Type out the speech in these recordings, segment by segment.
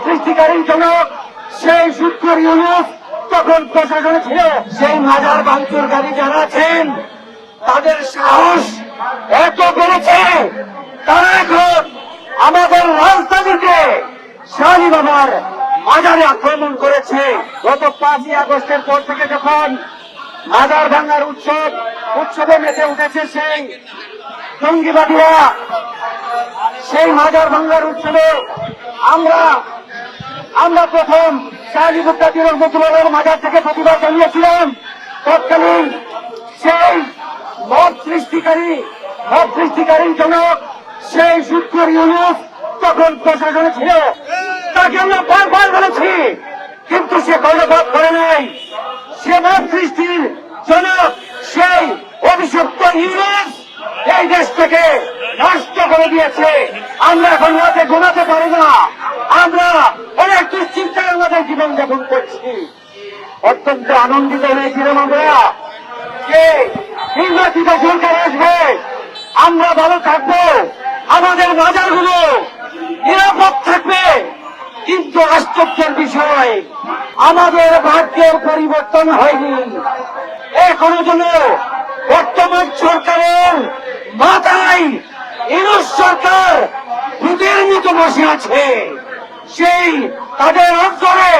সৃষ্টিকারী জনক সেই সুৎখর ইউনুস তখন প্রশাসনে ছিল। সেই মাজার ভাঙচুরকারী যারা আছেন তাদের সাহস এত বেড়েছে, তারা এখন আমাদের রাজধানীতে শাহী বাবার মাজারে আক্রমণ করেছে। গত 5ই আগস্টের পর থেকে যখন মাজার ভাঙার উৎসবে মেতে উঠেছে সেই জঙ্গিবাদীরা, সেই মাজার ভাঙার উৎসবে আমরা প্রথম শাহী মুক্তাদির রহমতুল্লাহর মাজার থেকে প্রতিবাদ জানিয়েছিলাম। তৎকালীন সেই মত সৃষ্টিকারী জনক সেই সুৎখর ইউনুস তখন প্রশাসনে ছিল। তাকে আমরা বারবার বলেছি, কিন্তু সে কর্ণপাত করে নাই। সে মত সৃষ্টির জনক সেই অভিশপ্ত ইউনুস এই দেশ থেকে নষ্ট করে দিয়েছে। আমরা এখন রাতে ঘুমাতে পারি না, আমরা অনেক দুশ্চিন্তায় আমাদের জীবনযাপন করছি। অত্যন্ত আনন্দিত হয়েছিলাম আমরা যে নির্বাচিত সরকার আসবে, আমরা ভালো থাকবো, আমাদের বাজারগুলো নিরাপদ থাকবে। কিন্তু আশ্চর্যের বিষয়, আমাদের ভাগ্যের পরিবর্তন হয়নি। এখনো যেন বর্তমান সরকারের মাথায় ইউনুস সরকার ভূতের মতো বসে আছে। সেই তাদের অন্তরে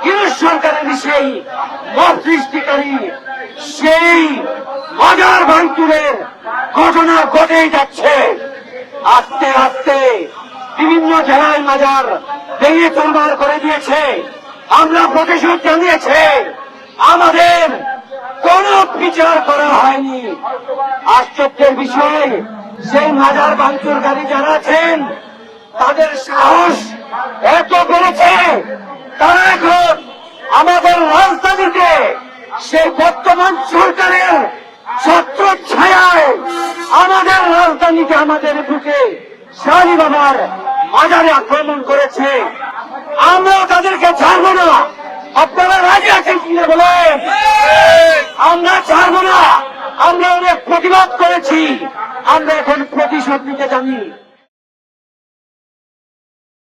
ইউনুস সরকারের সেই মত সৃষ্টিকারী সেই মাজার ভাঙচুরের ঘটনা ঘটেই যাচ্ছে। আস্তে আস্তে বিভিন্ন জেলায় মাজার ভেঙে চুরমার করে দিয়েছে। আমরা প্রতিশোধ জানিয়েছে, আমাদের কোন বিচার করা হয়নি। আশ্চর্যের বিষয়, সেই মাজার ভাঙচুরকারী যারা আছেন তাদের সাহস এত বেড়েছে, তারা এখন আমাদের রাজধানীতে সেই বর্তমান সরকারের ছত্র ছায়ায় আমাদের রাজধানীতে আমাদের বুকে শাহী বাবার মাজারে আক্রমণ করেছে। আমরা তাদেরকে ছাড়বো না। আপনারা রাজি আছেন কিনা বলেন? আমরা ছাড়বো না। আমরা অনেক প্রতিবাদ করেছি, আমরা এখন প্রতিশোধ নিতে জানি।